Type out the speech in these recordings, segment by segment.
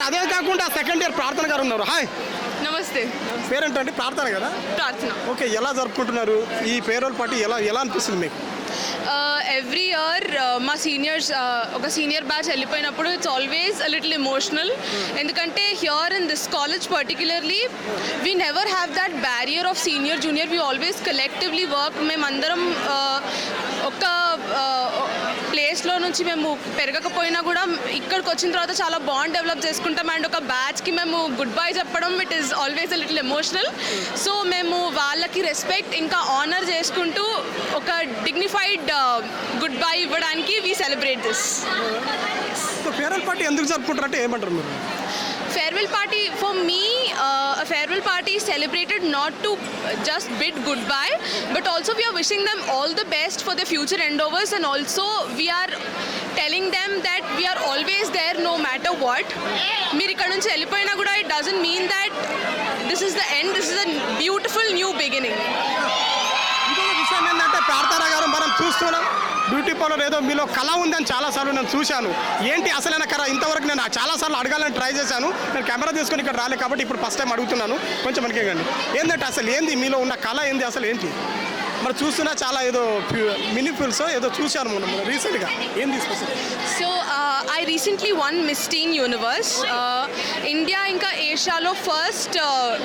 అదే కాకుండా second year ప్రార్థన గారు ఉన్నారు. హాయ్, నమస్తే. పేరేంటండి? ప్రార్థన కదా? ప్రార్థన. ఓకే, ఎలా జరుపుకుంటున్నారు ఈ ఫేర్వెల్ పార్టీ? ఎలా అనిపిస్తుంది మీకు? ఎవ్రీ ఇయర్ మా సీనియర్స్ ఒక సీనియర్ బ్యాచ్ వెళ్ళిపోయినప్పుడు it's always a little emotional. ఎందుకంటే here in this college particularly we never have that barrier of senior junior. We always collectively work. మేమందరం ఒక ప్లేస్లో నుంచి మేము పెరగకపోయినా కూడా ఇక్కడికి వచ్చిన తర్వాత చాలా బాండ్ డెవలప్ చేసుకుంటాం. అండ్ ఒక బ్యాచ్కి మేము గుడ్ బై చెప్పడం it is always a little emotional. So మేము వాళ్ళకి రెస్పెక్ట్ ఇంకా ఆనర్ చేసుకుంటూ ఒక డిగ్నిఫైడ్ గుడ్ బై ఇవ్వడానికి we celebrate this. Farewell party ఎందుకు జరుపుకుంటారంటే ఏమంటారు మీరు? Farewell party, for me, a farewell party is celebrated not to just bid goodbye, but also we are wishing them all the best for their future endeavors, and also we are telling them that we are always there no matter what. Meer ikkada nunchi vellipoyina kuda it doesn't mean that this is the end. This is a beautiful new beginning. ఇంకొక విషయం ఏంటంటే ప్రార్థన గారు మనం చూస్తున్నాం beauty parlour ఏదో మీలో కళ ఉందని చాలాసార్లు నేను చూశాను. ఏంటి అసలైన కళ? ఇంతవరకు నేను చాలాసార్లు అడగాలని ట్రై చేశాను. నేను కెమెరా తీసుకొని ఇక్కడ రాలే కాబట్టి ఇప్పుడు ఫస్ట్ టైం అడుగుతున్నాను. కొంచెం మనకి ఏంటంటే అసలు ఏంది మీలో ఉన్న కళ ఏంది, అసలు ఏంటి? మరి చూస్తున్నా చాలా ఏదో మినీ ఫిల్స్ ఏదో చూశాను మనం రీసెంట్గా. ఏంది special? So I recently won miss teen universe. India ఇంకా ఏషియాలో ఫస్ట్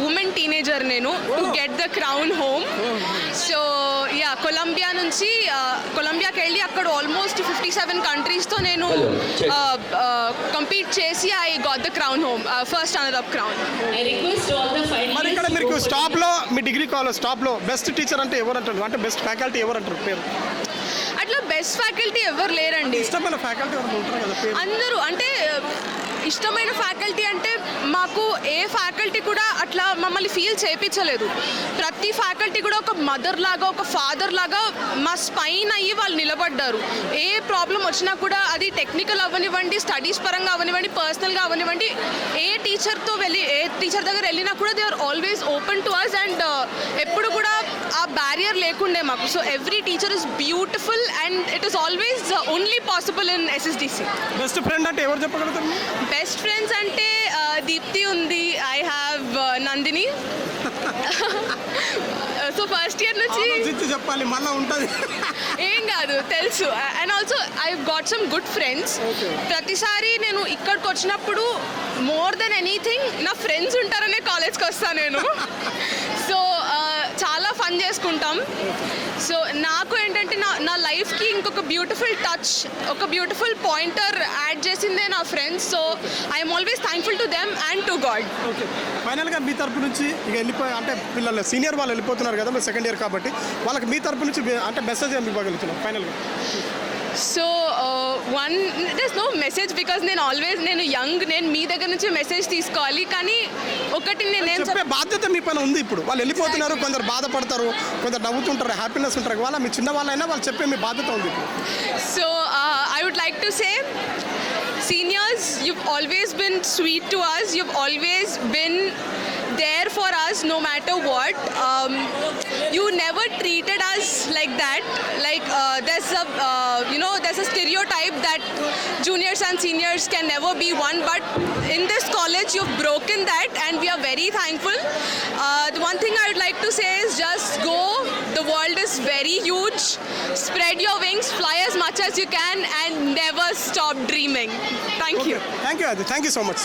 ఉమెన్ టీనేజర్ నేను to get the crown home. So yeah, కొలంబియాకి వెళ్ళి అక్కడ ఆల్మోస్ట్ 57 కంట్రీస్తో నేను కంపీట్ చేసి I got the crown home, first runner up crown. మరి ఇక్కడ మీకు స్టాప్లో మీ డిగ్రీ కాలేజ్ స్టాప్లో బెస్ట్ టీచర్ అంటే ఎవరు అంటారు? అంటే బెస్ట్ ఫ్యాకల్టీ ఎవరు అంటారు పేరు? అట్లా బెస్ట్ ఫ్యాకల్టీ ఎవరు లేరండి. ఇష్టమైన ఫ్యాకల్టీ ఎవరు ఉంటారు కదా పేరు? అందరూ అంటే ఇష్టమైన ఫ్యాకల్టీ అంటే మాకు ఏ ఫ్యాకల్టీ కూడా అట్లా మమ్మల్ని ఫీల్ చేయించలేదు. ప్రతి ఫ్యాకల్టీ కూడా ఒక మదర్ లాగా, ఒక ఫాదర్ లాగా మా స్పైన్ అయ్యి వాళ్ళు నిలబడ్డారు. ఏ ప్రాబ్లం వచ్చినా కూడా అది టెక్నికల్ అవ్వనివ్వండి, స్టడీస్ పరంగా అవనివ్వండి, పర్సనల్గా అవనివ్వండి, ఏ టీచర్ దగ్గర వెళ్ళినా కూడా they are always open to us. And ఎప్పుడు కూడా ఆ బ్యారియర్ లేకుండే మాకు. So every teacher is beautiful and it is always only possible in SSDC. Best friend అంటే ఎవరు చెప్పగలుగుతారు? బెస్ట్ ఫ్రెండ్స్ అంటే దీప్తి ఉంది, I have Nandini. So first year నుంచి చెప్పాలి మళ్ళీ ఉంటుంది ఏం కాదు తెలుసు. And also I got some good friends. ప్రతిసారి నేను ఇక్కడికి వచ్చినప్పుడు మోర్ దెన్ ఎనీథింగ్ నా ఫ్రెండ్స్ ఉంటారనే కాలేజ్కి వస్తాను నేను. సో చాలా ఫన్ చేసుకుంటాం. సో నాకు ఏంటంటే నా లైఫ్కి ఇంకొక బ్యూటిఫుల్ టచ్, ఒక బ్యూటిఫుల్ పాయింటర్ యాడ్ చేసిందే నా friends. So I'm always thankful to them and to God. Okay, ఫైనల్గా మీ తరపు నుంచి ఇక వెళ్ళిపోయి అంటే పిల్లలు సీనియర్ వాళ్ళు వెళ్ళిపోతున్నారు కదా, మీరు సెకండ్ ఇయర్ కాబట్టి వాళ్ళకి మీ తరపు నుంచి అంటే మెసేజ్ ఏమి ఇవ్వగలుగుతున్నాం ఫైనల్గా? So there's no message because నేను యంగ్, నేను మీ దగ్గర నుంచి మెసేజ్ తీసుకోవాలి. కానీ ఒకటి నేను చెప్పే బాధ్యత మీ పైన ఉంది. ఇప్పుడు వాళ్ళు వెళ్ళిపోతున్నారు, కొందరు బాధపడతారు, కొందరు నవ్వుతుంటారు, హ్యాపీనెస్ ఉంటారు. వాళ్ళ మీ చిన్న వాళ్ళైనా వాళ్ళు చెప్పే మీ బాధ్యత ఉంది. So I would like to say seniors, you've always been sweet to us, you've always been there for us no matter what. You never treated us like that. Like there's a stereotype that juniors and seniors can never be one, but in this college you've broken that and we are very thankful. The one thing I would like to say is just go. The world is very huge. Spread your wings, fly as much as you can and never stop dreaming. Thank you. Thank you, Adi. Thank you so much.